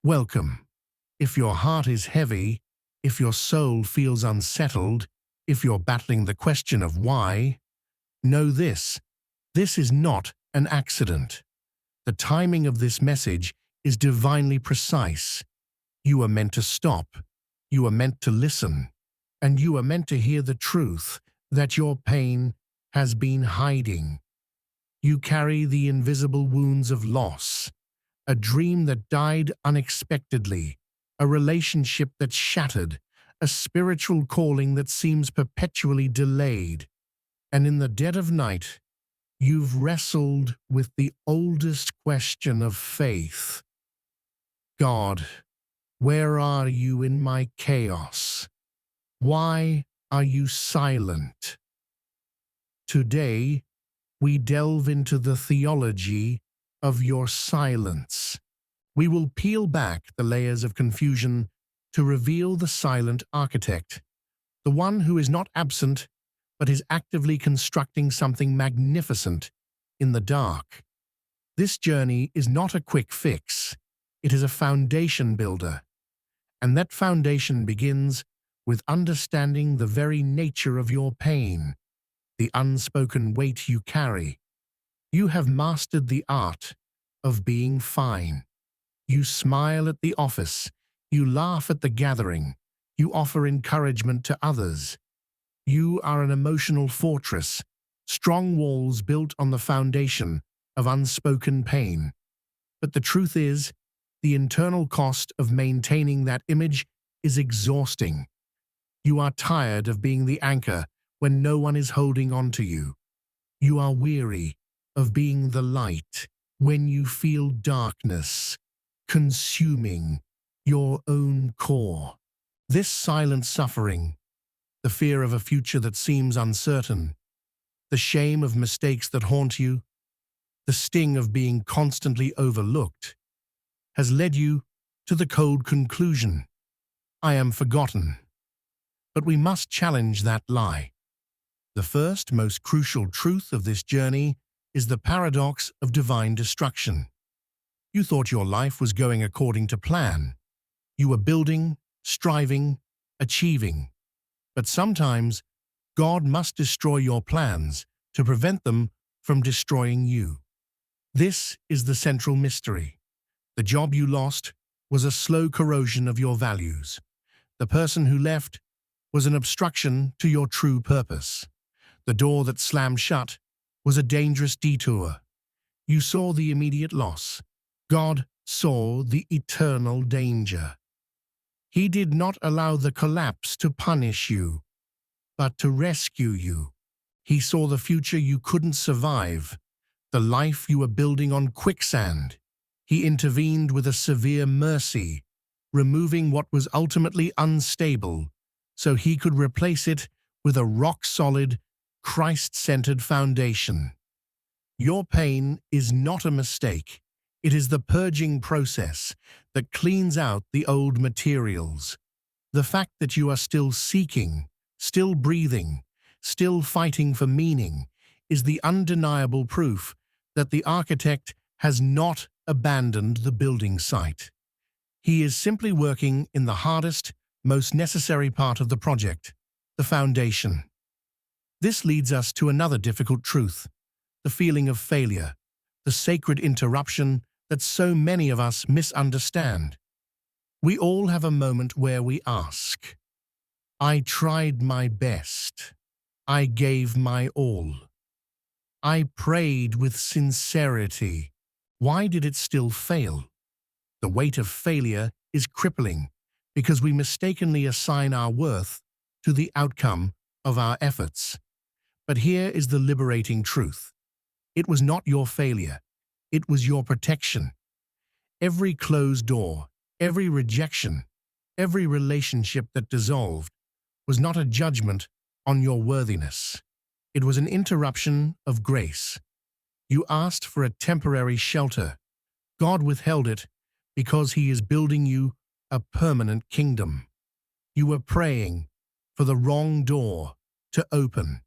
Welcome. If your heart is heavy, if your soul feels unsettled, if you're battling the question of why, know this: this is not an accident. The timing of this message is divinely precise. You are meant to stop, you are meant to listen, and you are meant to hear the truth that your pain has been hiding. You carry the invisible wounds of loss, a dream that died unexpectedly, a relationship that shattered, a spiritual calling that seems perpetually delayed. And in the dead of night, you've wrestled with the oldest question of faith. God, where are you in my chaos? Why are you silent? Today, we delve into the theology of your silence. We will peel back the layers of confusion to reveal the silent architect, the one who is not absent, but is actively constructing something magnificent in the dark. This journey is not a quick fix. It is a foundation builder. And that foundation begins with understanding the very nature of your pain, the unspoken weight you carry. You have mastered the art of being fine. You smile at the office. You laugh at the gathering. You offer encouragement to others. You are an emotional fortress, strong walls built on the foundation of unspoken pain. But the truth is, the internal cost of maintaining that image is exhausting. You are tired of being the anchor when no one is holding on to you. You are weary of being the light when you feel darkness consuming your own core. This silent suffering, the fear of a future that seems uncertain, the shame of mistakes that haunt you, the sting of being constantly overlooked, has led you to the cold conclusion: I am forgotten. But we must challenge that lie. The first, most crucial truth of this journey is the paradox of divine destruction. You thought your life was going according to plan. You were building, striving, achieving. But sometimes, God must destroy your plans to prevent them from destroying you. This is the central mystery. The job you lost was a slow corrosion of your values. The person who left was an obstruction to your true purpose. The door that slammed shut was a dangerous detour. You saw the immediate loss. God saw the eternal danger. He did not allow the collapse to punish you, but to rescue you. He saw the future you couldn't survive, the life you were building on quicksand. He intervened with a severe mercy, removing what was ultimately unstable, so he could replace it with a rock-solid, Christ-centered foundation. Your pain is not a mistake. It is the purging process that cleans out the old materials. The fact that you are still seeking, still breathing, still fighting for meaning, is the undeniable proof that the architect has not abandoned the building site. He is simply working in the hardest, most necessary part of the project, the foundation. This leads us to another difficult truth: the feeling of failure, the sacred interruption that so many of us misunderstand. We all have a moment where we ask, I tried my best. I gave my all. I prayed with sincerity. Why did it still fail? The weight of failure is crippling because we mistakenly assign our worth to the outcome of our efforts. But here is the liberating truth. It was not your failure. It was your protection. Every closed door, every rejection, every relationship that dissolved was not a judgment on your worthiness. It was an interruption of grace. You asked for a temporary shelter. God withheld it because He is building you a permanent kingdom. You were praying for the wrong door to open,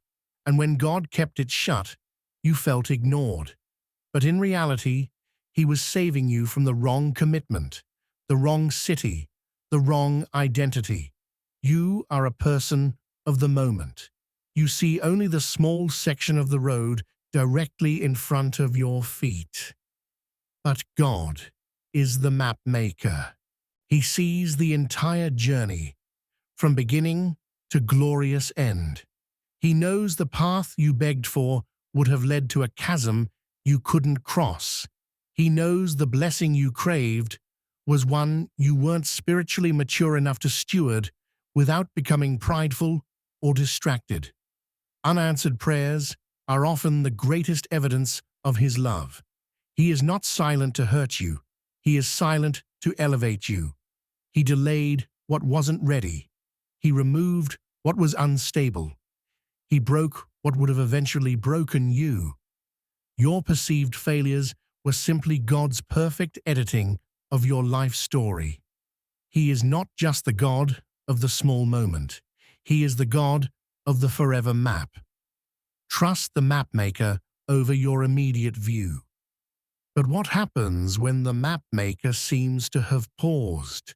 and when God kept it shut, you felt ignored. But in reality, He was saving you from the wrong commitment, the wrong city, the wrong identity. You are a person of the moment. You see only the small section of the road directly in front of your feet. But God is the map maker. He sees the entire journey, from beginning to glorious end. He knows the path you begged for would have led to a chasm you couldn't cross. He knows the blessing you craved was one you weren't spiritually mature enough to steward without becoming prideful or distracted. Unanswered prayers are often the greatest evidence of His love. He is not silent to hurt you. He is silent to elevate you. He delayed what wasn't ready. He removed what was unstable. He broke what would have eventually broken you. Your perceived failures were simply God's perfect editing of your life story. He is not just the God of the small moment. He is the God of the forever map. Trust the map maker over your immediate view. But what happens when the map maker seems to have paused?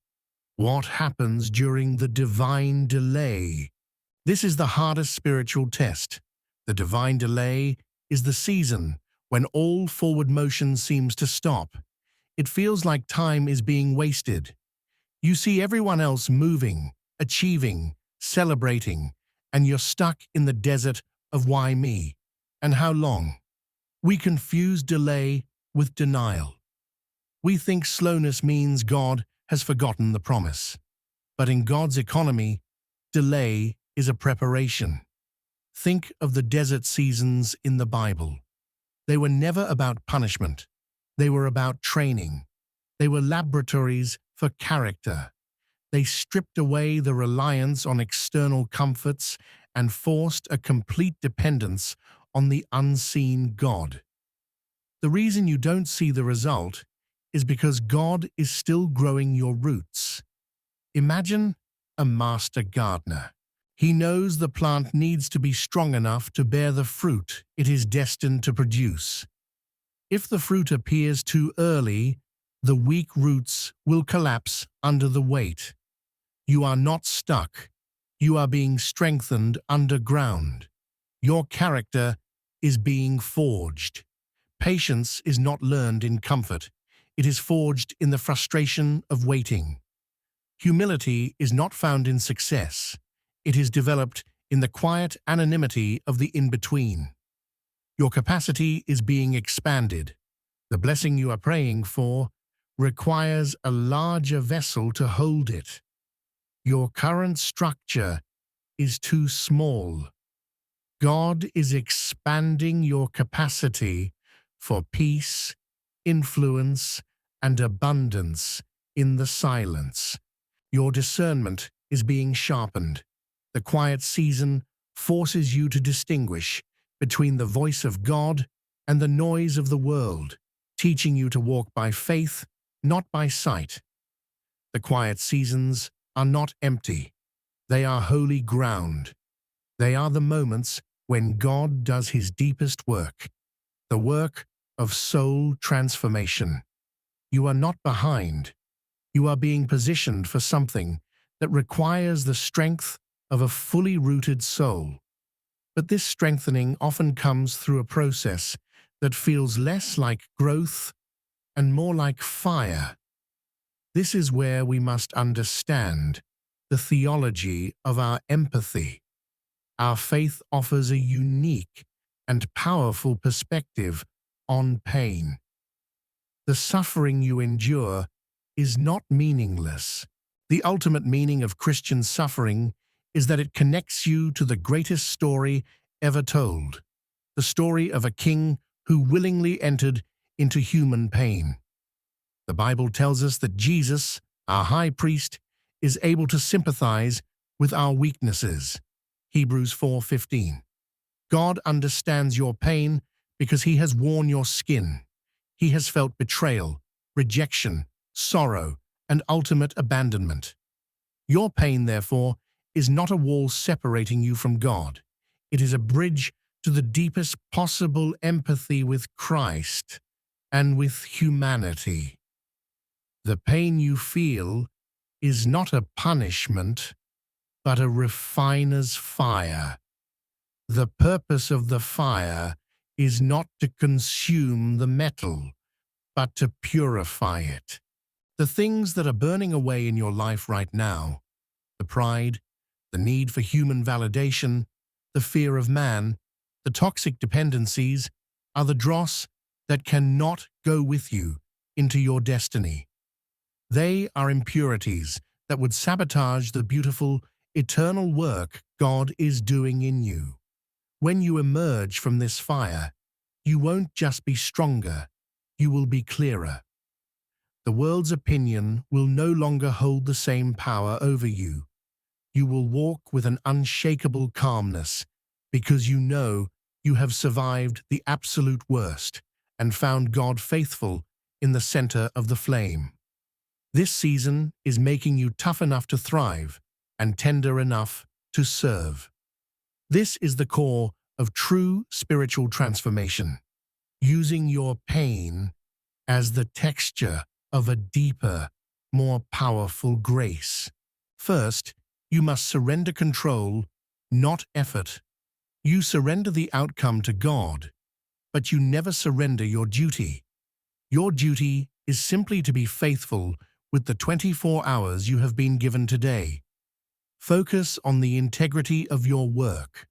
What happens during the divine delay? This is the hardest spiritual test. The divine delay is the season when all forward motion seems to stop. It feels like time is being wasted. You see everyone else moving, achieving, celebrating, and you're stuck in the desert of why me and how long. We confuse delay with denial. We think slowness means God has forgotten the promise. But in God's economy, delay is a preparation. Think of the desert seasons in the Bible. They were never about punishment. They were about training. They were laboratories for character. They stripped away the reliance on external comforts and forced a complete dependence on the unseen God. The reason you don't see the result is because God is still growing your roots. Imagine a master gardener. He knows the plant needs to be strong enough to bear the fruit it is destined to produce. If the fruit appears too early, the weak roots will collapse under the weight. You are not stuck. You are being strengthened underground. Your character is being forged. Patience is not learned in comfort. It is forged in the frustration of waiting. Humility is not found in success. It is developed in the quiet anonymity of the in-between. Your capacity is being expanded. The blessing you are praying for requires a larger vessel to hold it. Your current structure is too small. God is expanding your capacity for peace, influence, and abundance in the silence. Your discernment is being sharpened. The quiet season forces you to distinguish between the voice of God and the noise of the world, teaching you to walk by faith, not by sight. The quiet seasons are not empty. They are holy ground. They are the moments when God does His deepest work, the work of soul transformation. You are not behind. You are being positioned for something that requires the strength of a fully rooted soul. But this strengthening often comes through a process that feels less like growth and more like fire. This is where we must understand the theology of our empathy. Our faith offers a unique and powerful perspective on pain. The suffering you endure is not meaningless. The ultimate meaning of Christian suffering is that it connects you to the greatest story ever told, the story of a king who willingly entered into human pain. The Bible tells us that Jesus, our high priest, is able to sympathize with our weaknesses. Hebrews 4:15. God understands your pain because He has worn your skin. He has felt betrayal, rejection, sorrow, and ultimate abandonment. Your pain, therefore, is not a wall separating you from God. It is a bridge to the deepest possible empathy with Christ and with humanity. The pain you feel is not a punishment, but a refiner's fire. The purpose of the fire is not to consume the metal, but to purify it. The things that are burning away in your life right now, the pride, the need for human validation, the fear of man, the toxic dependencies, are the dross that cannot go with you into your destiny. They are impurities that would sabotage the beautiful, eternal work God is doing in you. When you emerge from this fire, you won't just be stronger, you will be clearer. The world's opinion will no longer hold the same power over you. You will walk with an unshakable calmness because you know you have survived the absolute worst and found God faithful in the center of the flame. This season is making you tough enough to thrive and tender enough to serve. This is the core of true spiritual transformation, using your pain as the texture of a deeper, more powerful grace. First, you must surrender control, not effort. You surrender the outcome to God, but you never surrender your duty. Your duty is simply to be faithful with the 24 hours you have been given today. Focus on the integrity of your work,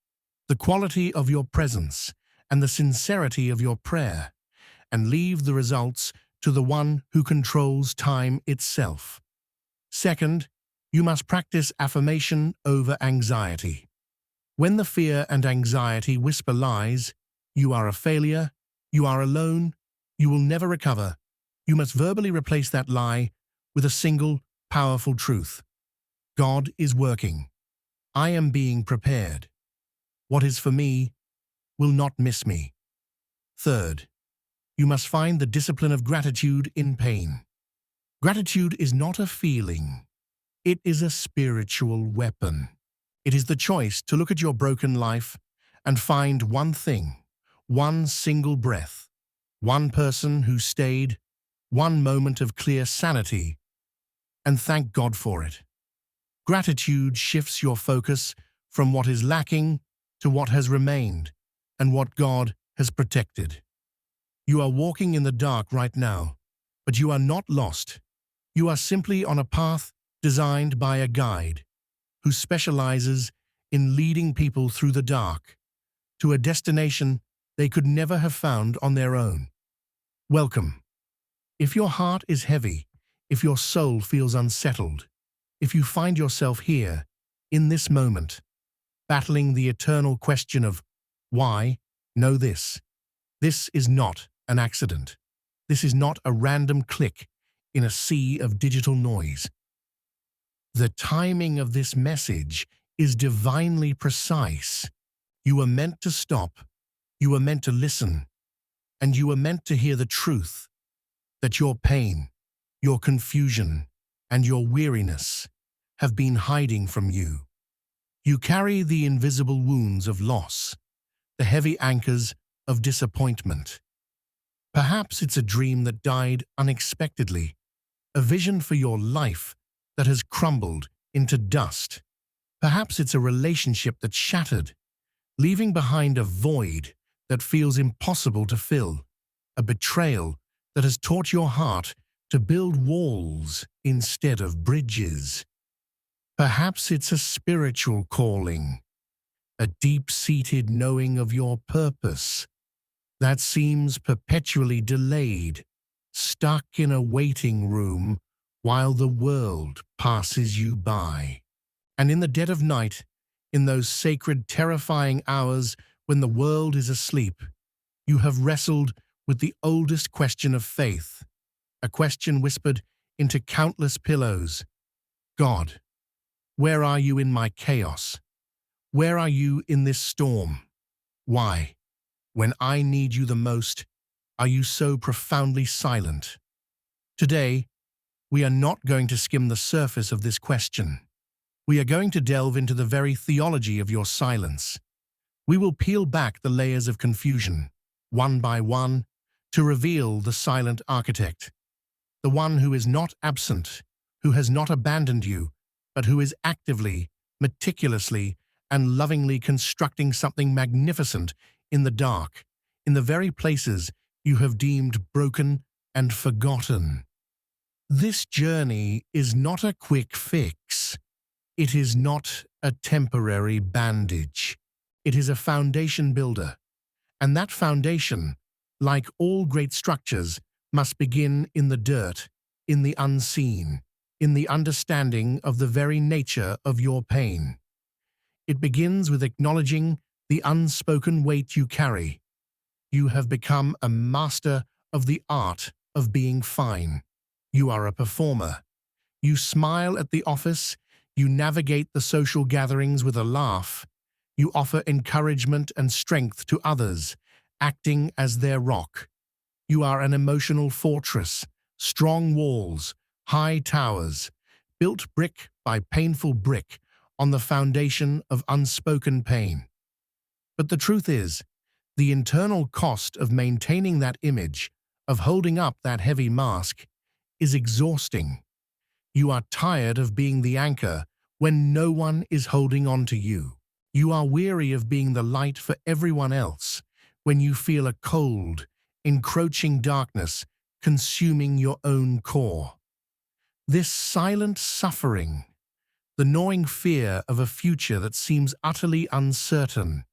the quality of your presence, and the sincerity of your prayer, and leave the results to the one who controls time itself. Second, you must practice affirmation over anxiety. When the fear and anxiety whisper lies, you are a failure, you are alone, you will never recover, you must verbally replace that lie with a single, powerful truth. God is working. I am being prepared. What is for me will not miss me. Third, you must find the discipline of gratitude in pain. Gratitude is not a feeling. It is a spiritual weapon. It is the choice to look at your broken life and find one thing, one single breath, one person who stayed, one moment of clear sanity, and thank God for it. Gratitude shifts your focus from what is lacking to what has remained and what God has protected. You are walking in the dark right now, but you are not lost. You are simply on a path designed by a guide who specializes in leading people through the dark to a destination they could never have found on their own. Welcome. If your heart is heavy, if your soul feels unsettled, if you find yourself here, in this moment, battling the eternal question of why, know this. This is not an accident. This is not a random click in a sea of digital noise. The timing of this message is divinely precise. You were meant to stop, you were meant to listen, and you were meant to hear the truth that your pain, your confusion, and your weariness have been hiding from you. You carry the invisible wounds of loss, the heavy anchors of disappointment. Perhaps it's a dream that died unexpectedly, a vision for your life that has crumbled into dust. Perhaps it's a relationship that shattered, leaving behind a void that feels impossible to fill, a betrayal that has taught your heart to build walls instead of bridges. Perhaps it's a spiritual calling, a deep-seated knowing of your purpose that seems perpetually delayed, stuck in a waiting room while the world passes you by. And in the dead of night, in those sacred, terrifying hours when the world is asleep, you have wrestled with the oldest question of faith, a question whispered into countless pillows. God, where are you in my chaos? Where are you in this storm? Why, when I need you the most, are you so profoundly silent? Today, we are not going to skim the surface of this question. We are going to delve into the very theology of your silence. We will peel back the layers of confusion, one by one, to reveal the silent architect. the one who is not absent, who has not abandoned you, but who is actively, meticulously, and lovingly constructing something magnificent in the dark, in the very places you have deemed broken and forgotten. This journey is not a quick fix. It is not a temporary bandage. It is a foundation builder. And that foundation, like all great structures, must begin in the dirt, in the unseen, in the understanding of the very nature of your pain. It begins with acknowledging the unspoken weight you carry. You have become a master of the art of being fine. You are a performer. You smile at the office. You navigate the social gatherings with a laugh. You offer encouragement and strength to others, acting as their rock. You are an emotional fortress, strong walls, high towers, built brick by painful brick on the foundation of unspoken pain. But the truth is, the internal cost of maintaining that image, of holding up that heavy mask, is exhausting. You are tired of being the anchor when no one is holding on to you. You are weary of being the light for everyone else when you feel a cold, encroaching darkness consuming your own core. This silent suffering, the gnawing fear of a future that seems utterly uncertain,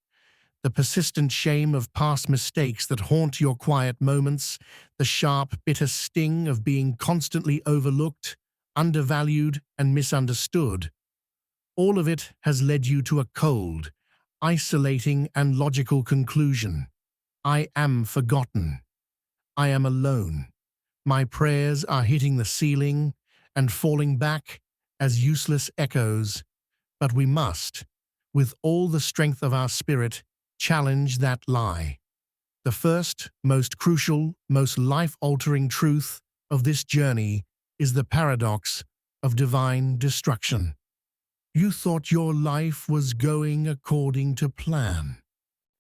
the persistent shame of past mistakes that haunt your quiet moments, the sharp, bitter sting of being constantly overlooked, undervalued, and misunderstood, all of it has led you to a cold, isolating, and logical conclusion. I am forgotten. I am alone. My prayers are hitting the ceiling and falling back as useless echoes. But we must, with all the strength of our spirit, challenge that lie. The first, most crucial, most life-altering truth of this journey is the paradox of divine destruction. You thought your life was going according to plan.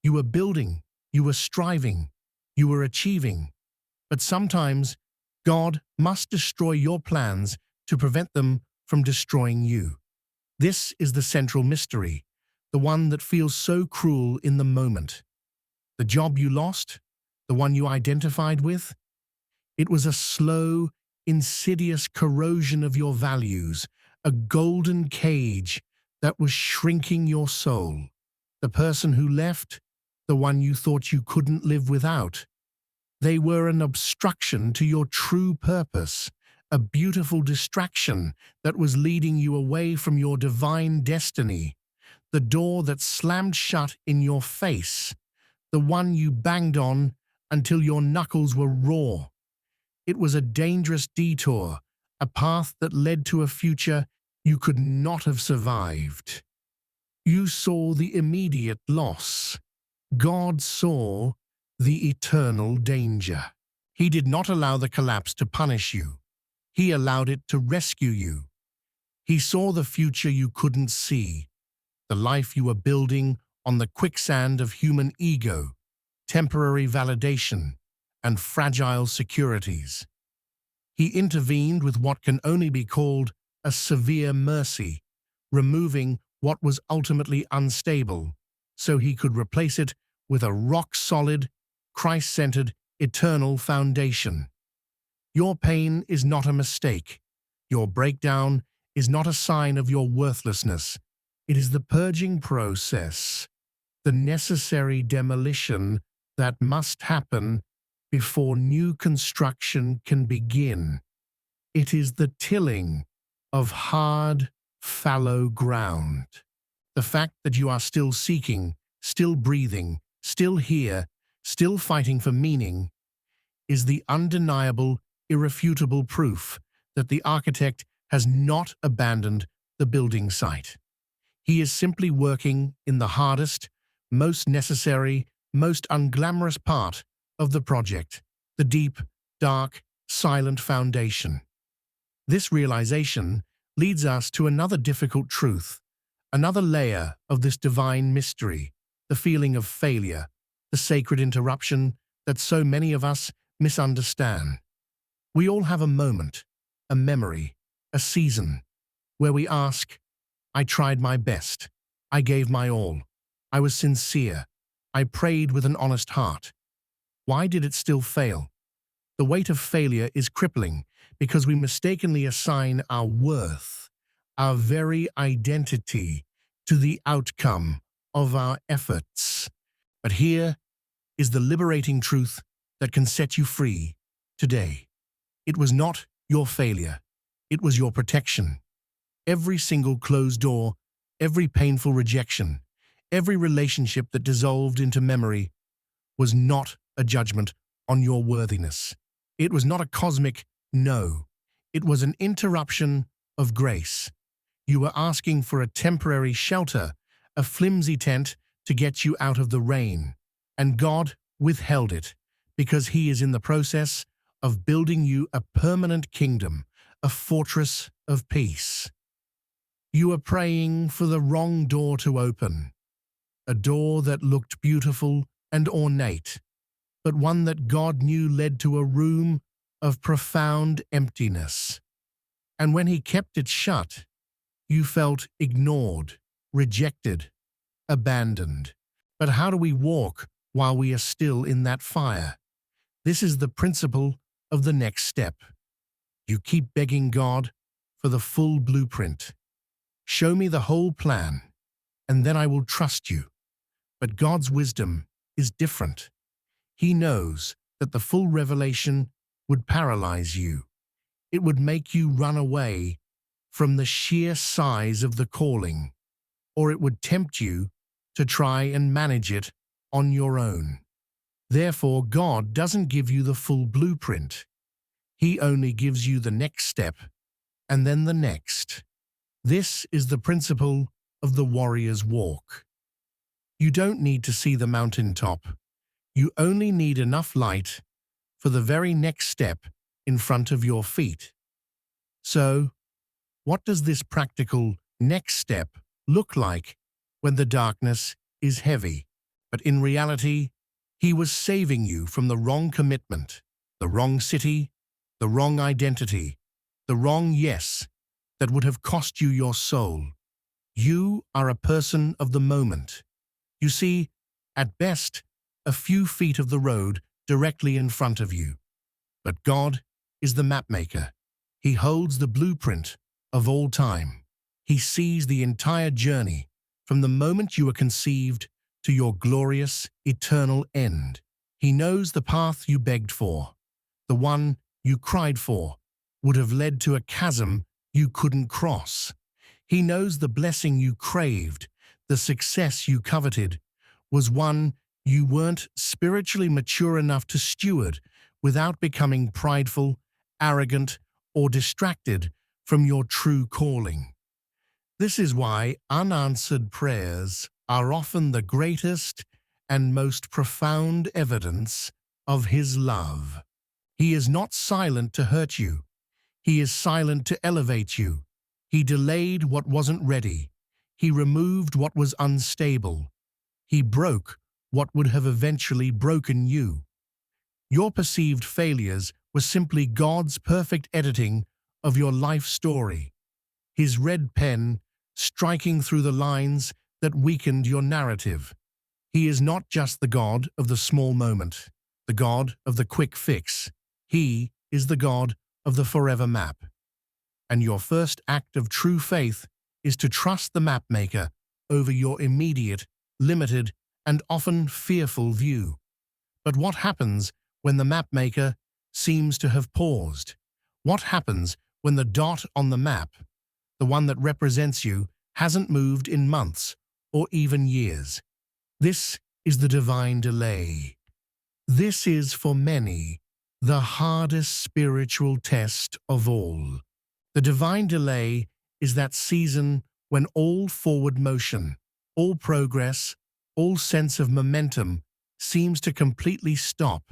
You were building, you were striving, you were achieving. But sometimes God must destroy your plans to prevent them from destroying you. This is the central mystery, the one that feels so cruel in the moment. The job you lost, the one you identified with, it was a slow, insidious corrosion of your values, a golden cage that was shrinking your soul. The person who left, the one you thought you couldn't live without, they were an obstruction to your true purpose, a beautiful distraction that was leading you away from your divine destiny, the door that slammed shut in your face, the one you banged on until your knuckles were raw. It was a dangerous detour, a path that led to a future you could not have survived. You saw the immediate loss. God saw the eternal danger. He did not allow the collapse to punish you. He allowed it to rescue you. He saw the future you couldn't see, the life you were building on the quicksand of human ego, temporary validation, and fragile securities. He intervened with what can only be called a severe mercy, removing what was ultimately unstable, so he could replace it with a rock-solid, Christ-centered, eternal foundation. Your pain is not a mistake. Your breakdown is not a sign of your worthlessness. It is the purging process, the necessary demolition that must happen before new construction can begin. It is the tilling of hard, fallow ground. The fact that you are still seeking, still breathing, still here, still fighting for meaning, is the undeniable, irrefutable proof that the architect has not abandoned the building site. He is simply working in the hardest, most necessary, most unglamorous part of the project, the deep, dark, silent foundation. This realization leads us to another difficult truth, another layer of this divine mystery, the feeling of failure, the sacred interruption that so many of us misunderstand. We all have a moment, a memory, a season, where we ask, I tried my best. I gave my all. I was sincere. I prayed with an honest heart. Why did it still fail? The weight of failure is crippling because we mistakenly assign our worth, our very identity, to the outcome of our efforts. But here is the liberating truth that can set you free today. It was not your failure. It was your protection. Every single closed door, every painful rejection, every relationship that dissolved into memory was not a judgment on your worthiness. It was not a cosmic no. It was an interruption of grace. You were asking for a temporary shelter, a flimsy tent to get you out of the rain. And God withheld it because He is in the process of building you a permanent kingdom, a fortress of peace. You were praying for the wrong door to open, a door that looked beautiful and ornate, but one that God knew led to a room of profound emptiness. And when He kept it shut, you felt ignored, rejected, abandoned. But how do we walk while we are still in that fire? This is the principle of the next step. You keep begging God for the full blueprint. Show me the whole plan, and then I will trust you. But God's wisdom is different. He knows that the full revelation would paralyze you. It would make you run away from the sheer size of the calling, or it would tempt you to try and manage it on your own. Therefore, God doesn't give you the full blueprint. He only gives you the next step, and then the next. This is the principle of the warrior's walk. You don't need to see the mountaintop. You only need enough light for the very next step in front of your feet. So, what does this practical next step look like when the darkness is heavy? But in reality, He was saving you from the wrong commitment, the wrong city, the wrong identity, the wrong yes that would have cost you your soul. You are a person of the moment. You see, at best, a few feet of the road directly in front of you. But God is the mapmaker. He holds the blueprint of all time. He sees the entire journey from the moment you were conceived to your glorious, eternal end. He knows the path you begged for, the one you cried for, would have led to a chasm you couldn't cross. He knows the blessing you craved, the success you coveted, was one you weren't spiritually mature enough to steward without becoming prideful, arrogant, or distracted from your true calling. This is why unanswered prayers are often the greatest and most profound evidence of His love. He is not silent to hurt you. He is silent to elevate you. He delayed what wasn't ready. He removed what was unstable. He broke what would have eventually broken you. Your perceived failures were simply God's perfect editing of your life story. His red pen striking through the lines that weakened your narrative. He is not just the God of the small moment, the God of the quick fix. He is the God of the forever map. And your first act of true faith is to trust the mapmaker over your immediate, limited, and often fearful view. But what happens when the mapmaker seems to have paused? What happens when the dot on the map, the one that represents you, hasn't moved in months or even years? This is the divine delay. This is, for many, the hardest spiritual test of all. The divine delay is that season when all forward motion, all progress, all sense of momentum seems to completely stop.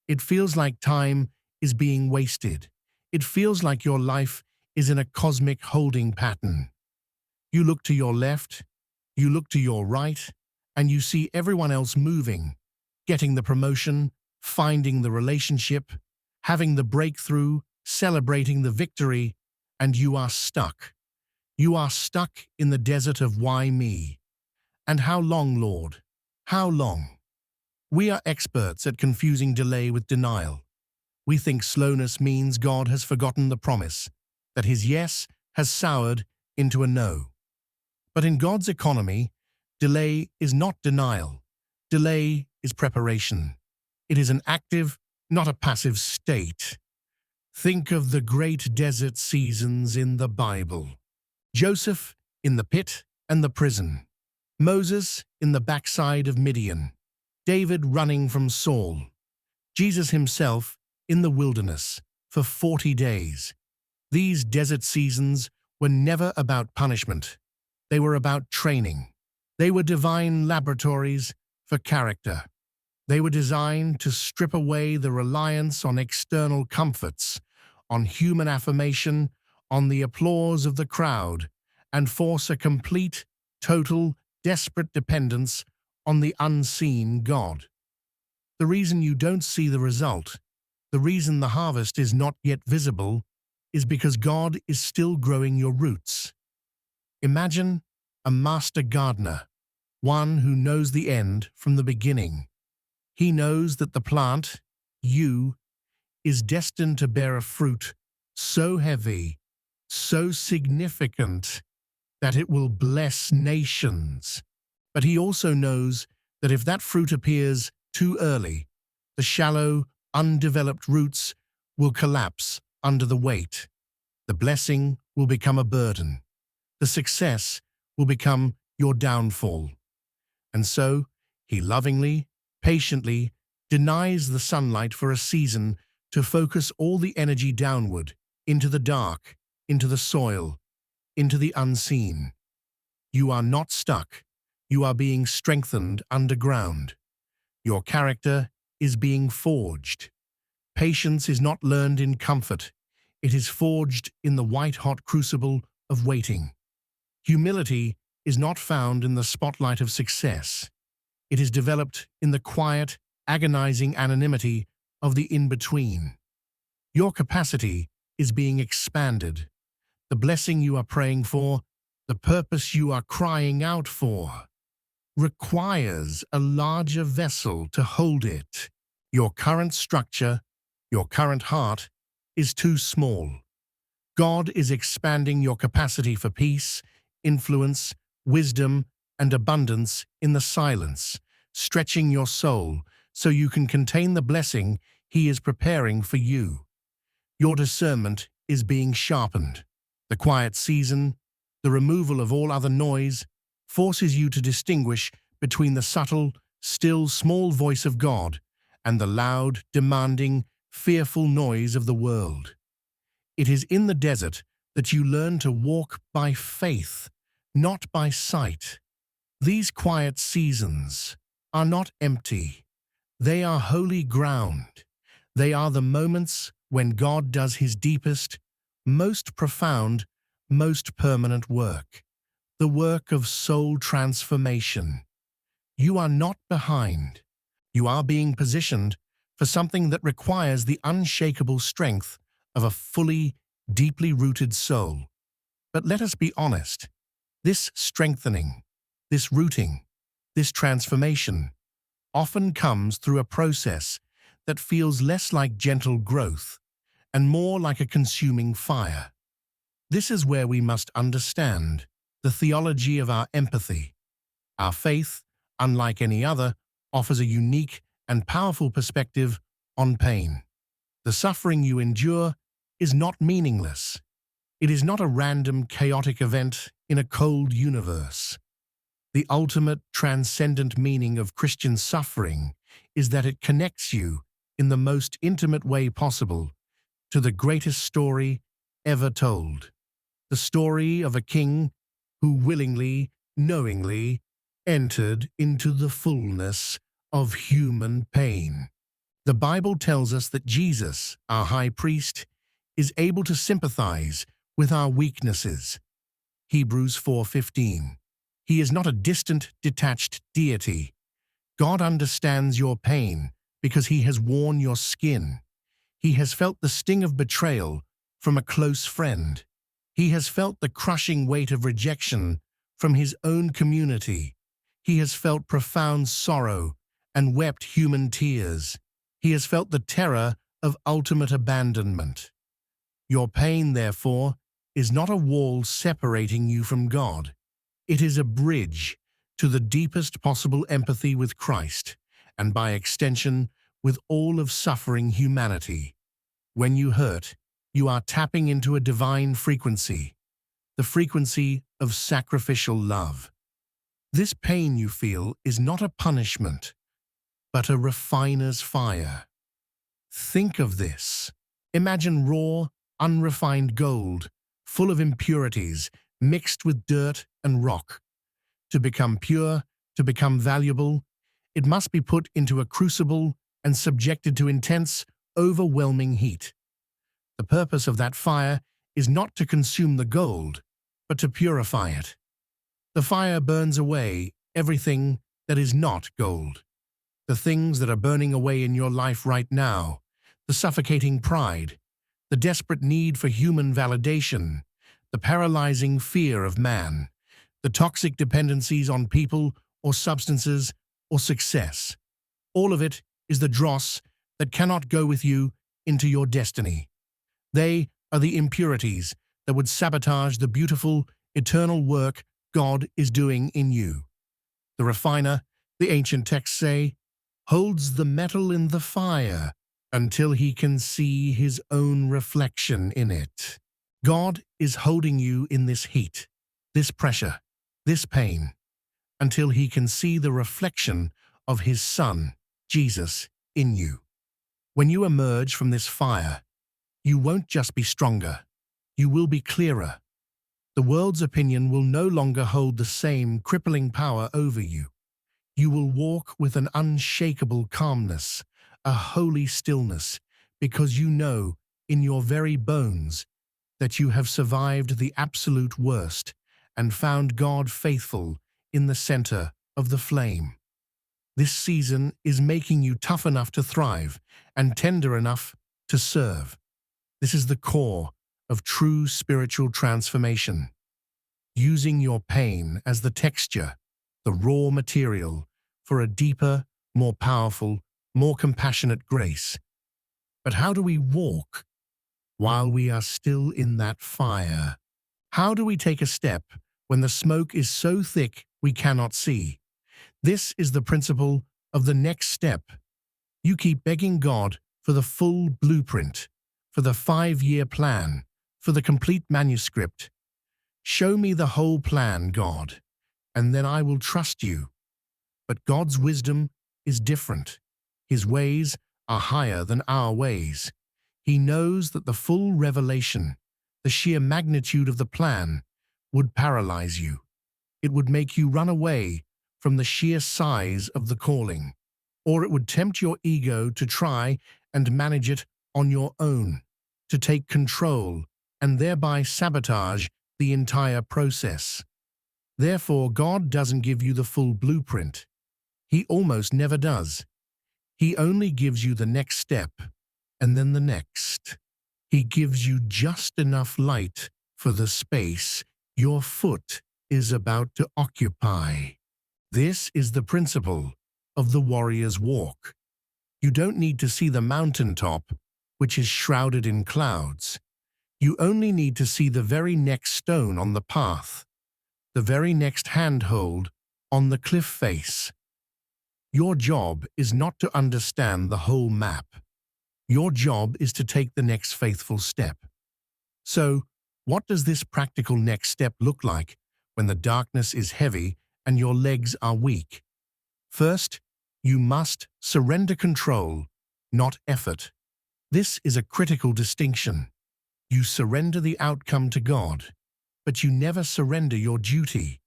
It feels like time is being wasted. It feels like your life is in a cosmic holding pattern. You look to your left, you look to your right, and you see everyone else moving, getting the promotion, finding the relationship, having the breakthrough, celebrating the victory, and you are stuck. You are stuck in the desert of why me? And how long, Lord? How long? We are experts at confusing delay with denial. We think slowness means God has forgotten the promise, that his yes has soured into a no. But in God's economy, delay is not denial. Delay is preparation. It is an active, not a passive state. Think of the great desert seasons in the Bible. Joseph in the pit and the prison. Moses in the backside of Midian. David running from Saul. Jesus himself in the wilderness for 40 days. These desert seasons were never about punishment. They were about training. They were divine laboratories for character. They were designed to strip away the reliance on external comforts, on human affirmation, on the applause of the crowd, and force a complete, total, desperate dependence on the unseen God. The reason you don't see the result, the reason the harvest is not yet visible, is because God is still growing your roots. Imagine a master gardener, one who knows the end from the beginning. He knows that the plant, you, is destined to bear a fruit so heavy, so significant, that it will bless nations. But he also knows that if that fruit appears too early, the shallow, undeveloped roots will collapse under the weight. The blessing will become a burden. The success will become your downfall. And so, he lovingly, patiently denies the sunlight for a season to focus all the energy downward, into the dark, into the soil, into the unseen. You are not stuck. You are being strengthened underground. Your character is being forged. Patience is not learned in comfort. It is forged in the white-hot crucible of waiting. Humility is not found in the spotlight of success. It is developed in the quiet, agonizing anonymity of the in-between. Your capacity is being expanded. The blessing you are praying for, the purpose you are crying out for, requires a larger vessel to hold it. Your current structure, your current heart, is too small. God is expanding your capacity for peace, influence, wisdom, and abundance in the silence, stretching your soul so you can contain the blessing He is preparing for you. Your discernment is being sharpened. The quiet season, the removal of all other noise, forces you to distinguish between the subtle, still, small voice of God and the loud, demanding, fearful noise of the world. It is in the desert that you learn to walk by faith, not by sight. These quiet seasons are not empty. They are holy ground. They are the moments when God does His deepest, most profound, most permanent work, the work of soul transformation. You are not behind. You are being positioned for something that requires the unshakable strength of a fully, deeply rooted soul. But let us be honest, this strengthening, this rooting, this transformation often comes through a process that feels less like gentle growth and more like a consuming fire. This is where we must understand the theology of our empathy. Our faith, unlike any other, offers a unique and powerful perspective on pain. The suffering you endure is not meaningless. It is not a random, chaotic event in a cold universe. The ultimate, transcendent meaning of Christian suffering is that it connects you, in the most intimate way possible, to the greatest story ever told. The story of a king who willingly, knowingly, entered into the fullness of human pain. The Bible tells us that Jesus, our high priest, is able to sympathize with our weaknesses. Hebrews 4:15. He is not a distant, detached deity. God understands your pain because He has worn your skin. He has felt the sting of betrayal from a close friend. He has felt the crushing weight of rejection from his own community. He has felt profound sorrow and wept human tears. He has felt the terror of ultimate abandonment. Your pain, therefore, is not a wall separating you from God. It is a bridge to the deepest possible empathy with Christ, and by extension, with all of suffering humanity. When you hurt, you are tapping into a divine frequency, the frequency of sacrificial love. This pain you feel is not a punishment, but a refiner's fire. Think of this. Imagine raw, unrefined gold, full of impurities, mixed with dirt and rock. To become pure, to become valuable, it must be put into a crucible and subjected to intense, overwhelming heat. The purpose of that fire is not to consume the gold, but to purify it. The fire burns away everything that is not gold. The things that are burning away in your life right now, the suffocating pride, the desperate need for human validation, the paralyzing fear of man, the toxic dependencies on people or substances or success. All of it is the dross that cannot go with you into your destiny. They are the impurities that would sabotage the beautiful, eternal work God is doing in you. The refiner, the ancient texts say, holds the metal in the fire until he can see his own reflection in it. God is holding you in this heat, this pressure, this pain, until he can see the reflection of his Son, Jesus, in you. When you emerge from this fire, you won't just be stronger, you will be clearer. The world's opinion will no longer hold the same crippling power over you. You will walk with an unshakable calmness, a holy stillness, because you know in your very bones that you have survived the absolute worst and found God faithful in the center of the flame. This season is making you tough enough to thrive and tender enough to serve. This is the core of true spiritual transformation. Using your pain as the texture, the raw material, for a deeper, more powerful, more compassionate grace. But how do we walk while we are still in that fire? How do we take a step when the smoke is so thick we cannot see? This is the principle of the next step. You keep begging God for the full blueprint, for the 5-year plan, for the complete manuscript. Show me the whole plan, God, and then I will trust you. But God's wisdom is different. His ways are higher than our ways. He knows that the full revelation, the sheer magnitude of the plan, would paralyze you. It would make you run away from the sheer size of the calling, or it would tempt your ego to try and manage it on your own, to take control and thereby sabotage the entire process. Therefore, God doesn't give you the full blueprint. He almost never does. He only gives you the next step, and then the next. He gives you just enough light for the space your foot is about to occupy. This is the principle of the warrior's walk. You don't need to see the mountaintop, which is shrouded in clouds. You only need to see the very next stone on the path, the very next handhold on the cliff face. Your job is not to understand the whole map. Your job is to take the next faithful step. So, what does this practical next step look like when the darkness is heavy and your legs are weak? First, you must surrender control, not effort. This is a critical distinction. You surrender the outcome to God, but you never surrender your duty.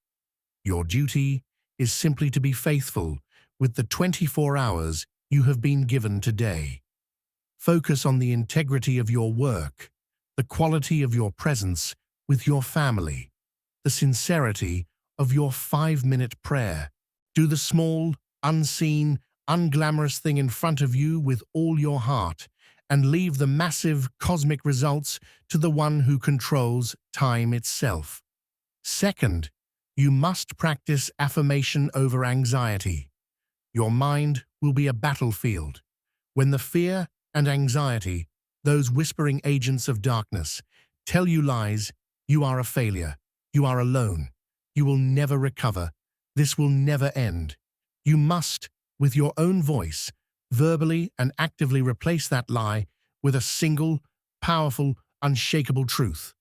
Your duty is simply to be faithful with the 24 hours you have been given today. Focus on the integrity of your work, the quality of your presence with your family, the sincerity of your 5-minute prayer. Do the small, unseen, unglamorous thing in front of you with all your heart, and leave the massive cosmic results to the one who controls time itself. Second, you must practice affirmation over anxiety. Your mind will be a battlefield. When the fear and anxiety, those whispering agents of darkness, tell you lies, you are a failure, you are alone, you will never recover, this will never end. You must, with your own voice, verbally and actively replace that lie with a single, powerful, unshakable truth.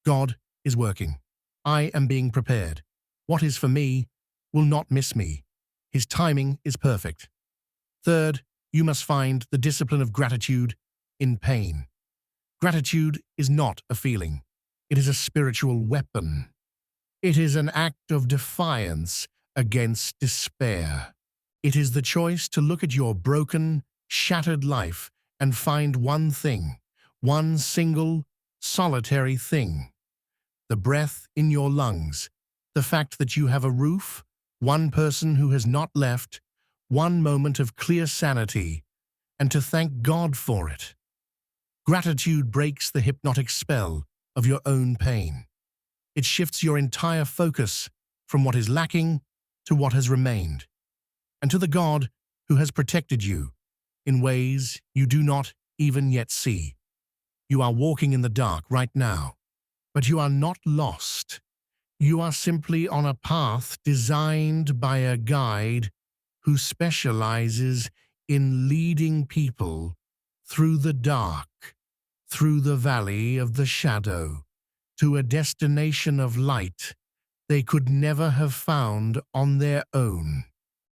God is working. I am being prepared. What is for me will not miss me. His timing is perfect. Third, you must find the discipline of gratitude in pain. Gratitude is not a feeling. It is a spiritual weapon. It is an act of defiance against despair. It is the choice to look at your broken, shattered life and find one thing, one single, solitary thing. The breath in your lungs, the fact that you have a roof, one person who has not left, one moment of clear sanity, and to thank God for it. Gratitude breaks the hypnotic spell of your own pain. It shifts your entire focus from what is lacking to what has remained, and to the God who has protected you in ways you do not even yet see. You are walking in the dark right now, but you are not lost. You are simply on a path designed by a guide who specializes in leading people through the dark, through the valley of the shadow, to a destination of light they could never have found on their own.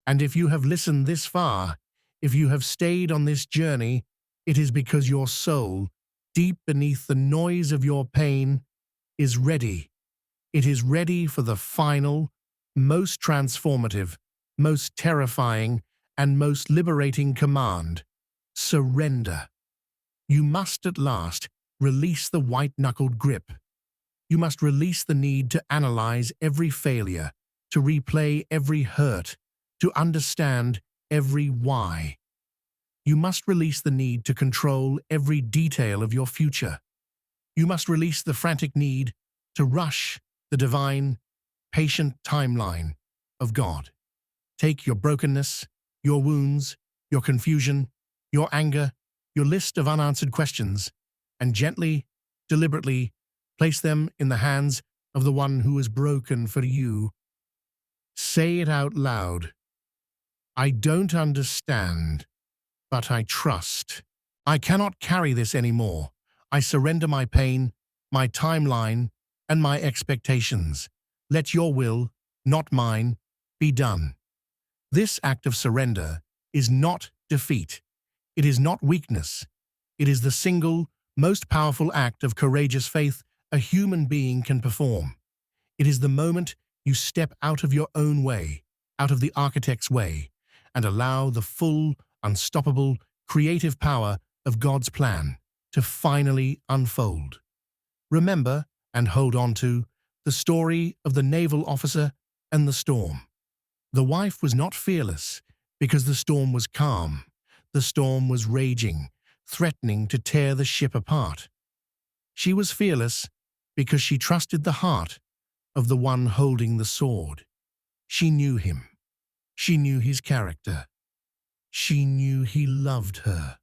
And if you have listened this far, if you have stayed on this journey, it is because your soul, deep beneath the noise of your pain, is ready. It is ready for the final, most transformative, most terrifying, and most liberating command: surrender. You must at last release the white-knuckled grip. You must release the need to analyze every failure, to replay every hurt, to understand every why. You must release the need to control every detail of your future. You must release the frantic need to rush the divine, patient timeline of God. Take your brokenness, your wounds, your confusion, your anger, your list of unanswered questions, and gently, deliberately place them in the hands of the one who is broken for you. Say it out loud. I don't understand, but I trust. I cannot carry this anymore. I surrender my pain, my timeline, and my expectations. Let your will, not mine, be done. This act of surrender is not defeat. It is not weakness. It is the single, most powerful act of courageous faith a human being can perform. It is the moment you step out of your own way, out of the architect's way, and allow the full, unstoppable, creative power of God's plan to finally unfold. Remember and hold on to the story of the naval officer and the storm. The wife was not fearless because the storm was calm. The storm was raging, threatening to tear the ship apart. She was fearless because she trusted the heart of the one holding the sword. She knew him. She knew his character. She knew he loved her.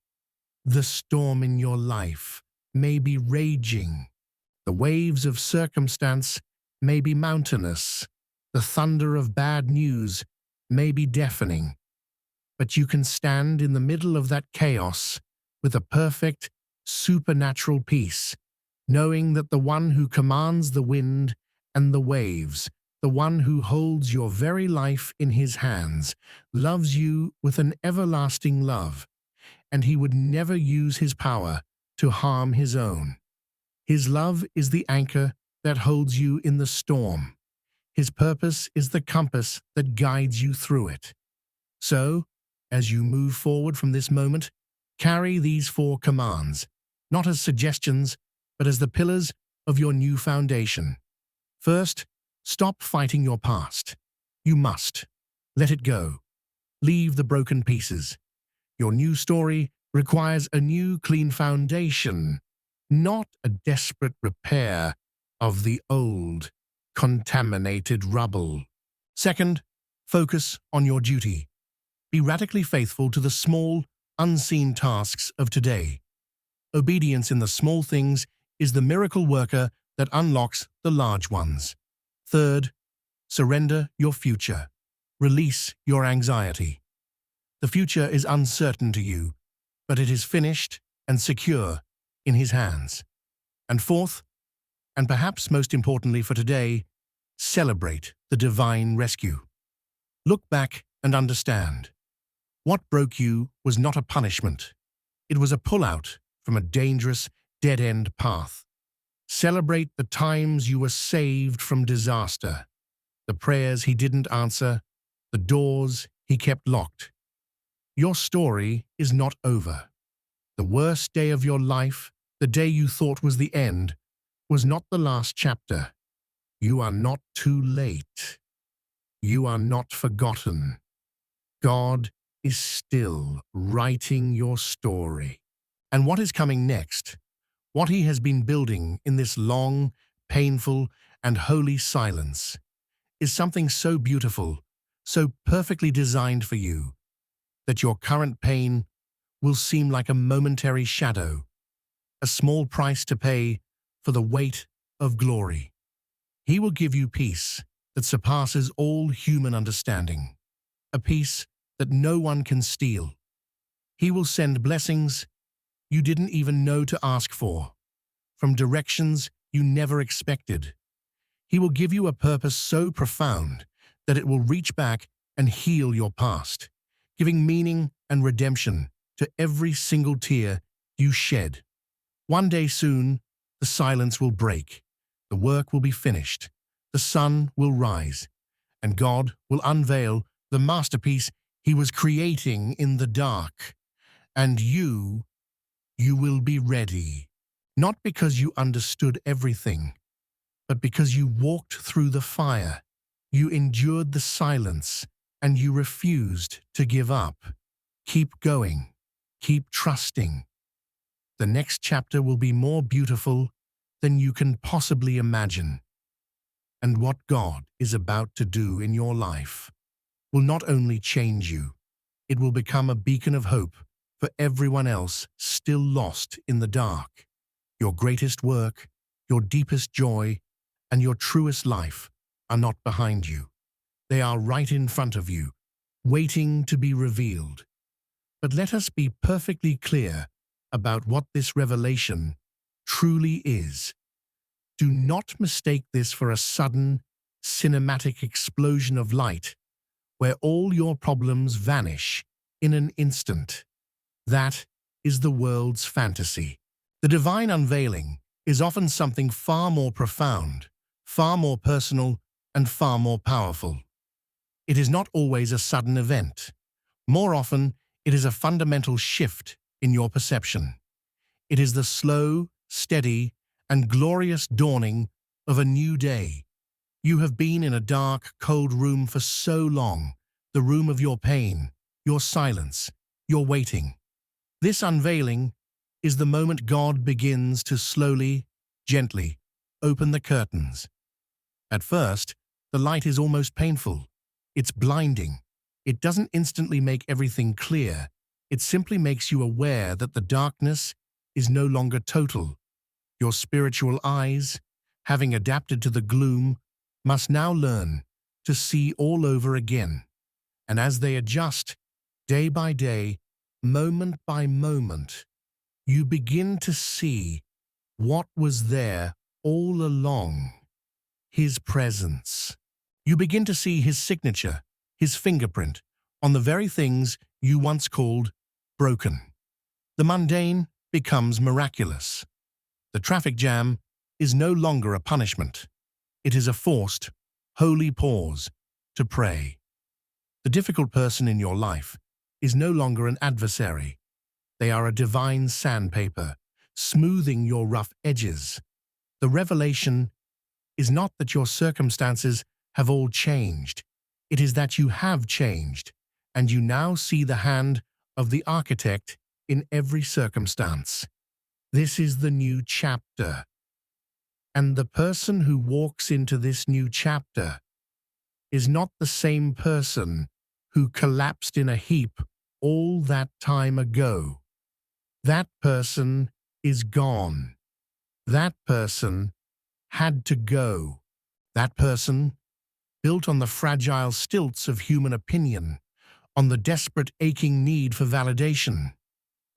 The storm in your life may be raging. The waves of circumstance may be mountainous. The thunder of bad news may be deafening. But you can stand in the middle of that chaos with a perfect, supernatural peace, knowing that the one who commands the wind and the waves, the one who holds your very life in his hands, loves you with an everlasting love, and he would never use his power to harm his own. His love is the anchor that holds you in the storm. His purpose is the compass that guides you through it. So, as you move forward from this moment, carry these 4 commands, not as suggestions, but as the pillars of your new foundation. First, stop fighting your past. You must. Let it go. Leave the broken pieces. Your new story requires a new, clean foundation, not a desperate repair of the old, contaminated rubble. Second, focus on your duty. Be radically faithful to the small, unseen tasks of today. Obedience in the small things is the miracle worker that unlocks the large ones. Third, surrender your future. Release your anxiety. The future is uncertain to you, but it is finished and secure in His hands. And fourth, and perhaps most importantly for today, celebrate the divine rescue. Look back and understand. What broke you was not a punishment. It was a pullout from a dangerous, dead-end path. Celebrate the times you were saved from disaster, the prayers He didn't answer, the doors He kept locked. Your story is not over. The worst day of your life, the day you thought was the end, was not the last chapter. You are not too late. You are not forgotten. God is still writing your story. And what is coming next, what He has been building in this long, painful, and holy silence, is something so beautiful, so perfectly designed for you, that your current pain will seem like a momentary shadow, a small price to pay for the weight of glory. He will give you peace that surpasses all human understanding, a peace that no one can steal. He will send blessings you didn't even know to ask for, from directions you never expected. He will give you a purpose so profound that it will reach back and heal your past, giving meaning and redemption to every single tear you shed. One day soon, the silence will break, the work will be finished, the sun will rise, and God will unveil the masterpiece He was creating in the dark. And you will be ready, not because you understood everything, but because you walked through the fire, you endured the silence, and you refused to give up. Keep going. Keep trusting. The next chapter will be more beautiful than you can possibly imagine. And what God is about to do in your life will not only change you, it will become a beacon of hope for everyone else still lost in the dark. Your greatest work, your deepest joy, and your truest life are not behind you. They are right in front of you, waiting to be revealed. But let us be perfectly clear about what this revelation truly is. Do not mistake this for a sudden, cinematic explosion of light where all your problems vanish in an instant. That is the world's fantasy. The divine unveiling is often something far more profound, far more personal, and far more powerful. It is not always a sudden event. More often, it is a fundamental shift in your perception. It is the slow, steady, and glorious dawning of a new day. You have been in a dark, cold room for so long, the room of your pain, your silence, your waiting. This unveiling is the moment God begins to slowly, gently open the curtains. At first, the light is almost painful. It's blinding. It doesn't instantly make everything clear. It simply makes you aware that the darkness is no longer total. Your spiritual eyes, having adapted to the gloom, must now learn to see all over again. And as they adjust, day by day, moment by moment, you begin to see what was there all along: His presence. You begin to see His signature, His fingerprint, on the very things you once called broken. The mundane becomes miraculous. The traffic jam is no longer a punishment. It is a forced, holy pause to pray. The difficult person in your life is no longer an adversary. They are a divine sandpaper, smoothing your rough edges. The revelation is not that your circumstances have all changed. It is that you have changed, and you now see the hand of the architect in every circumstance. This is the new chapter. And the person who walks into this new chapter is not the same person who collapsed in a heap all that time ago. That person is gone. That person had to go. That person, built on the fragile stilts of human opinion, on the desperate aching need for validation,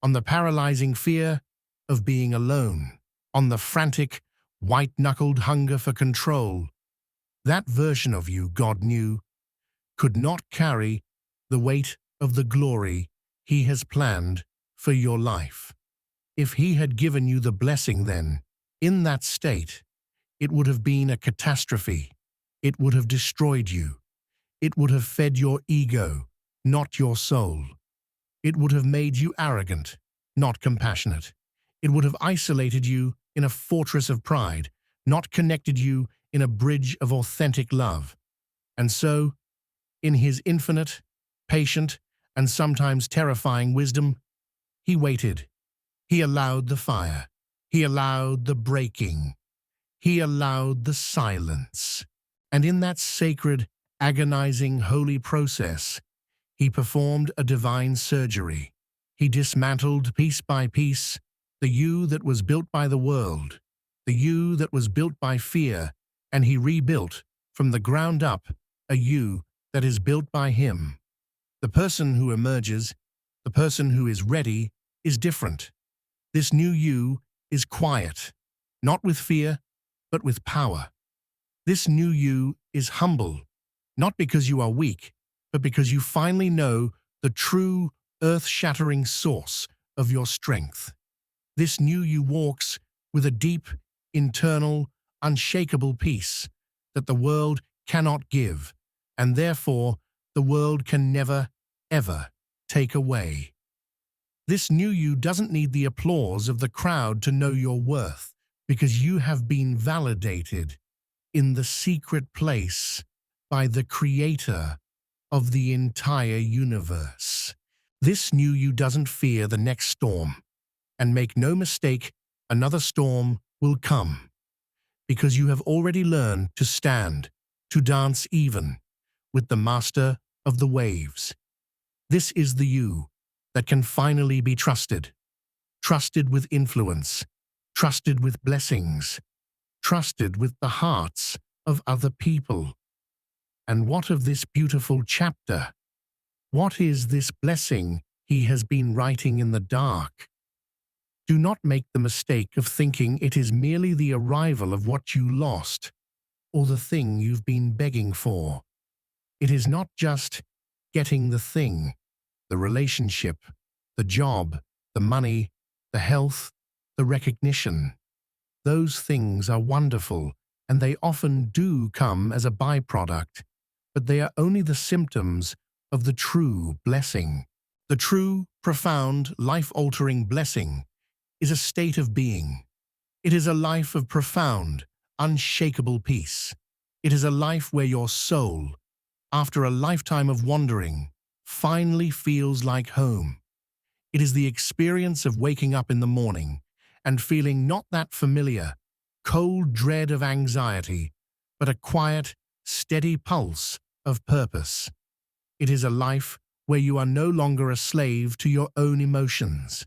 on the paralyzing fear of being alone, on the frantic, white-knuckled hunger for control. That version of you, God knew, could not carry the weight of the glory He has planned for your life. If He had given you the blessing then, in that state, it would have been a catastrophe. It would have destroyed you. It would have fed your ego, not your soul. It would have made you arrogant, not compassionate. It would have isolated you in a fortress of pride, not connected you in a bridge of authentic love. And so, in His infinite, patient, and sometimes terrifying wisdom, He waited. He allowed the fire. He allowed the breaking. He allowed the silence. And in that sacred, agonizing, holy process, He performed a divine surgery. He dismantled piece by piece the you that was built by the world, the you that was built by fear, and He rebuilt from the ground up a you that is built by Him. The person who emerges, the person who is ready, is different. This new you is quiet, not with fear, but with power. This new you is humble, not because you are weak, but because you finally know the true, earth-shattering source of your strength. This new you walks with a deep, internal, unshakable peace that the world cannot give, and therefore the world can never, ever take away. This new you doesn't need the applause of the crowd to know your worth, because you have been validated in the secret place by the Creator of the entire universe. This new you doesn't fear the next storm, and make no mistake, another storm will come, because you have already learned to stand, to dance even, with the master of the waves. This is the you that can finally be trusted. Trusted with influence, trusted with blessings, trusted with the hearts of other people. And what of this beautiful chapter? What is this blessing He has been writing in the dark? Do not make the mistake of thinking it is merely the arrival of what you lost, or the thing you've been begging for. It is not just getting the thing, the relationship, the job, the money, the health, the recognition. Those things are wonderful, and they often do come as a byproduct, but they are only the symptoms of the true blessing. The true, profound, life-altering blessing is a state of being. It is a life of profound, unshakable peace. It is a life where your soul, after a lifetime of wandering, finally feels like home. It is the experience of waking up in the morning and feeling not that familiar, cold dread of anxiety, but a quiet, steady pulse of purpose. It is a life where you are no longer a slave to your own emotions,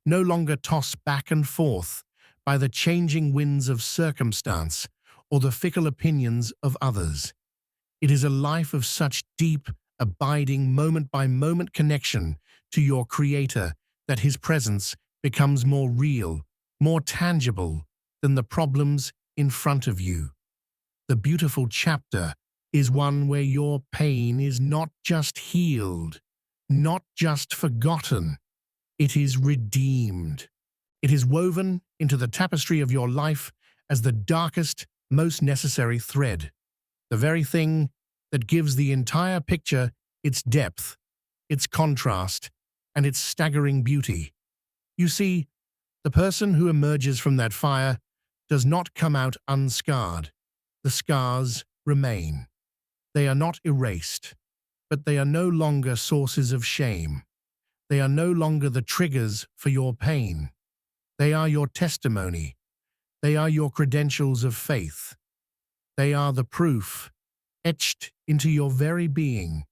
no longer tossed back and forth by the changing winds of circumstance or the fickle opinions of others. It is a life of such deep, abiding, moment-by-moment connection to your Creator that His presence becomes more real, more tangible than the problems in front of you. The beautiful chapter is one where your pain is not just healed, not just forgotten. It is redeemed. It is woven into the tapestry of your life as the darkest, most necessary thread, the very thing that gives the entire picture its depth, its contrast, and its staggering beauty. You see, the person who emerges from that fire does not come out unscarred. The scars remain. They are not erased, but they are no longer sources of shame. They are no longer the triggers for your pain. They are your testimony. They are your credentials of faith. They are the proof, etched into your very being,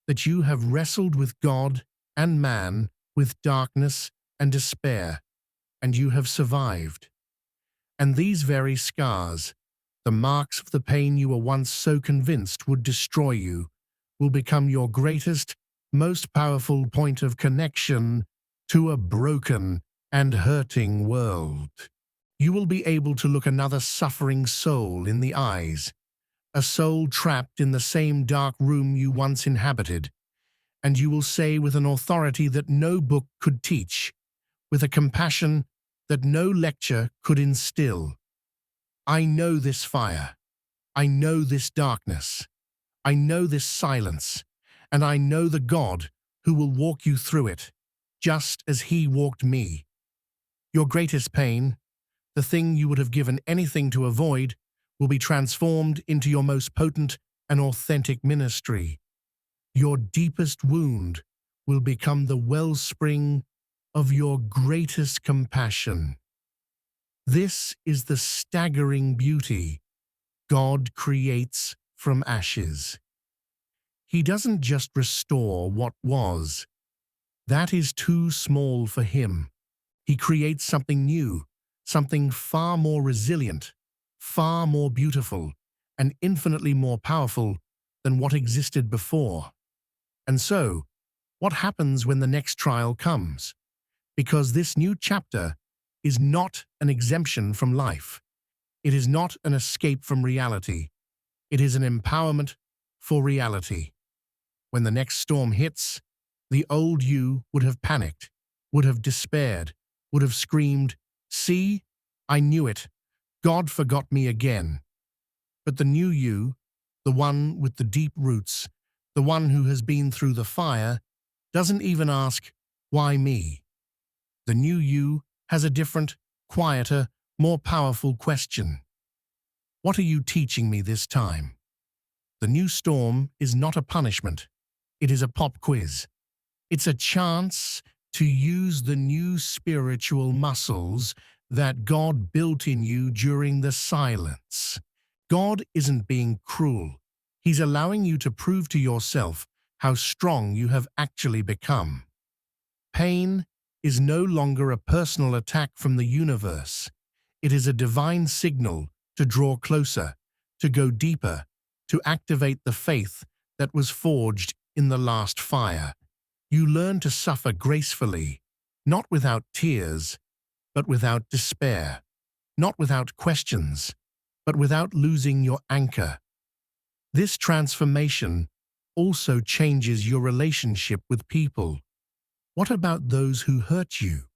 that you have wrestled with God and man, with darkness and despair, and you have survived. And these very scars, the marks of the pain you were once so convinced would destroy you, will become your greatest, most powerful point of connection to a broken and hurting world. You will be able to look another suffering soul in the eyes, a soul trapped in the same dark room you once inhabited, and you will say with an authority that no book could teach, with a compassion that no lecture could instill, I know this fire. I know this darkness. I know this silence. And I know the God who will walk you through it, just as he walked me. Your greatest pain, the thing you would have given anything to avoid, will be transformed into your most potent and authentic ministry. Your deepest wound will become the wellspring of your greatest compassion. This is the staggering beauty God creates from ashes. He doesn't just restore what was. That is too small for him. He creates something new, something far more resilient, far more beautiful, and infinitely more powerful than what existed before. And so, what happens when the next trial comes? Because this new chapter is not an exemption from life. It is not an escape from reality. It is an empowerment for reality. When the next storm hits, the old you would have panicked, would have despaired, would have screamed, "See, I knew it. God forgot me again." But the new you, the one with the deep roots, the one who has been through the fire, doesn't even ask, "Why me?" The new you has a different, quieter, more powerful question. What are you teaching me this time? The new storm is not a punishment. It is a pop quiz. It's a chance to use the new spiritual muscles that God built in you during the silence. God isn't being cruel. He's allowing you to prove to yourself how strong you have actually become. Pain is no longer a personal attack from the universe. It is a divine signal to draw closer, to go deeper, to activate the faith that was forged in the last fire. You learn to suffer gracefully, not without tears, but without despair, not without questions, but without losing your anchor. This transformation also changes your relationship with people. What about those who hurt you?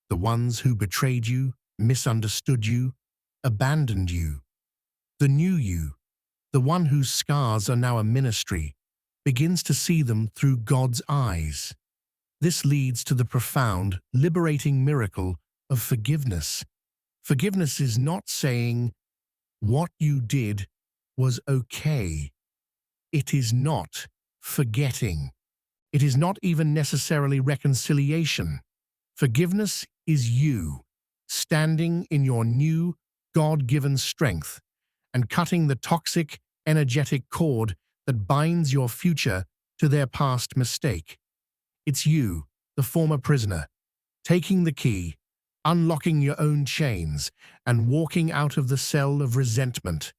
The ones who betrayed you, misunderstood you, abandoned you? The new you, the one whose scars are now a ministry, begins to see them through God's eyes. This leads to the profound, liberating miracle of forgiveness. Forgiveness is not saying, "What you did was okay." It is not forgetting. It is not even necessarily reconciliation. Forgiveness is you, standing in your new, God-given strength and cutting the toxic, energetic cord that binds your future to their past mistake. It's you, the former prisoner, taking the key, unlocking your own chains, and walking out of the cell of resentment,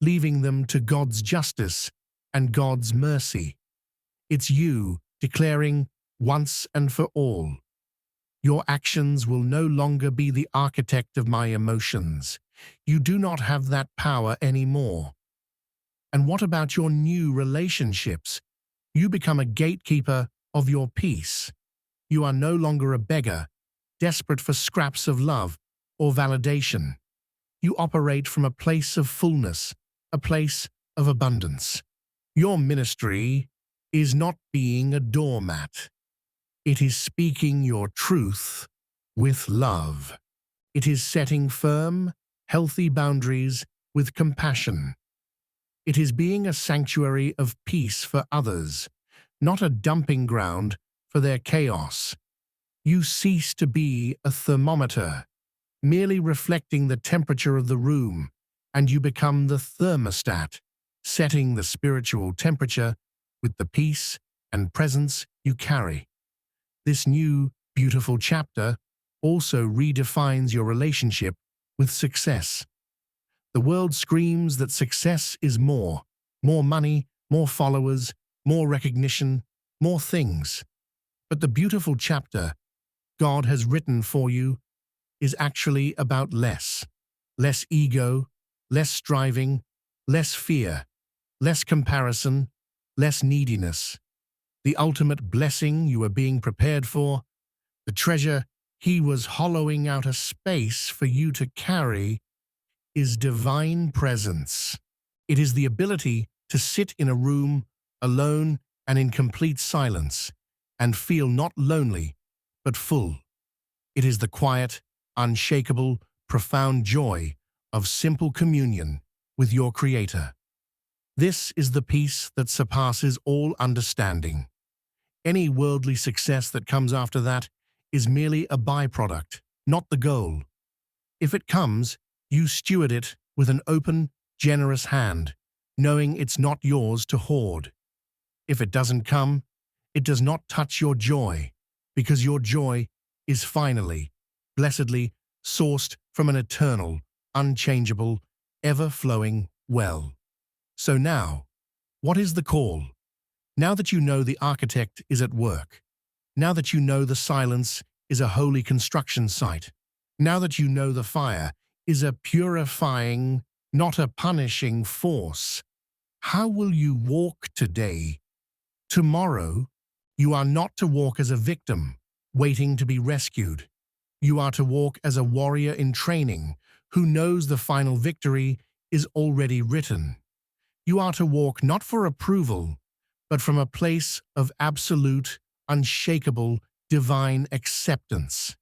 leaving them to God's justice and God's mercy. It's you declaring once and for all, your actions will no longer be the architect of my emotions. You do not have that power anymore. And what about your new relationships? You become a gatekeeper of your peace. You are no longer a beggar, desperate for scraps of love or validation. You operate from a place of fullness, a place of abundance. Your ministry is not being a doormat. It is speaking your truth with love. It is setting firm, healthy boundaries with compassion. It is being a sanctuary of peace for others, not a dumping ground for their chaos. You cease to be a thermometer, merely reflecting the temperature of the room, and you become the thermostat, setting the spiritual temperature with the peace and presence you carry. This new, beautiful chapter also redefines your relationship with success. The world screams that success is more money, more followers, more recognition, more things. But the beautiful chapter God has written for you is actually about less. Less ego, less striving, less fear, less comparison, less neediness. The ultimate blessing you are being prepared for, the treasure He was hollowing out a space for you to carry, is divine presence. It is the ability to sit in a room alone and in complete silence and feel not lonely, but full. It is the quiet, unshakable, profound joy of simple communion with your Creator. This is the peace that surpasses all understanding. Any worldly success that comes after that is merely a byproduct, not the goal. If it comes, you steward it with an open, generous hand, knowing it's not yours to hoard. If it doesn't come, it does not touch your joy, because your joy is finally, blessedly sourced from an eternal, unchangeable, ever-flowing well. So now, what is the call? Now that you know the architect is at work, now that you know the silence is a holy construction site, now that you know the fire is a purifying, not a punishing force, how will you walk today? Tomorrow, you are not to walk as a victim, waiting to be rescued. You are to walk as a warrior in training, who knows the final victory is already written. You are to walk not for approval, but from a place of absolute, unshakable, divine acceptance.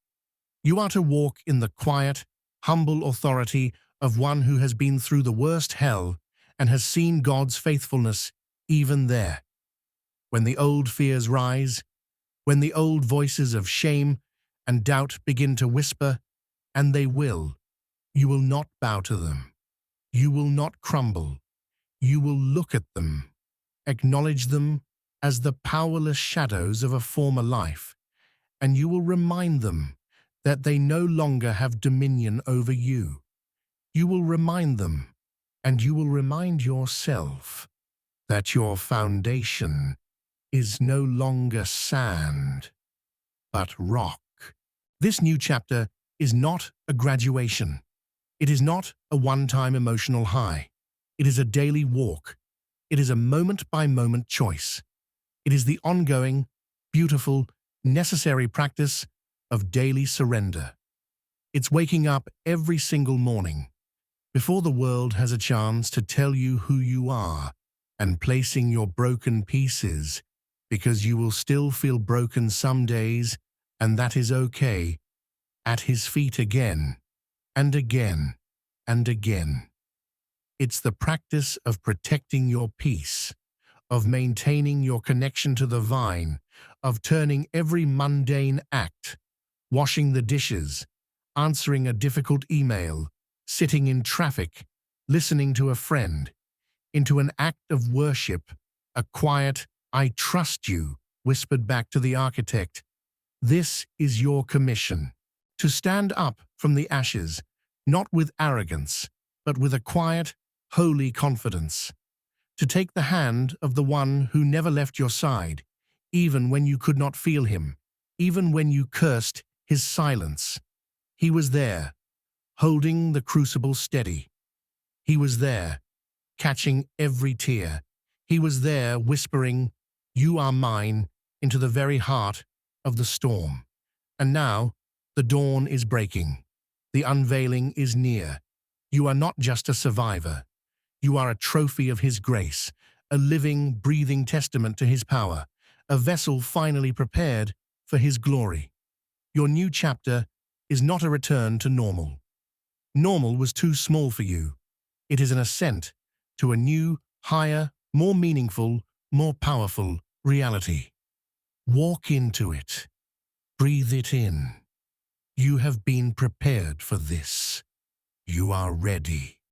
You are to walk in the quiet, humble authority of one who has been through the worst hell and has seen God's faithfulness even there. When the old fears rise, when the old voices of shame and doubt begin to whisper, and they will, you will not bow to them. You will not crumble. You will look at them, acknowledge them as the powerless shadows of a former life, and you will remind them that they no longer have dominion over you. You will remind them, and you will remind yourself, that your foundation is no longer sand, but rock. This new chapter is not a graduation. It is not a one-time emotional high. It is a daily walk. It is a moment-by-moment choice. It is the ongoing, beautiful, necessary practice of daily surrender. It's waking up every single morning, before the world has a chance to tell you who you are, and placing your broken pieces, because you will still feel broken some days, and that is okay, at His feet again, and again, and again. It's the practice of protecting your peace, of maintaining your connection to the vine, of turning every mundane act, washing the dishes, answering a difficult email, sitting in traffic, listening to a friend, into an act of worship, a quiet, "I trust you," whispered back to the architect. This is your commission, to stand up from the ashes, not with arrogance, but with a quiet, holy confidence, to take the hand of the one who never left your side, even when you could not feel him, even when you cursed his silence. He was there, holding the crucible steady. He was there, catching every tear. He was there, whispering, "You are mine," into the very heart of the storm. And now, the dawn is breaking. The unveiling is near. You are not just a survivor. You are a trophy of His grace, a living, breathing testament to His power, a vessel finally prepared for His glory. Your new chapter is not a return to normal. Normal was too small for you. It is an ascent to a new, higher, more meaningful, more powerful reality. Walk into it. Breathe it in. You have been prepared for this. You are ready.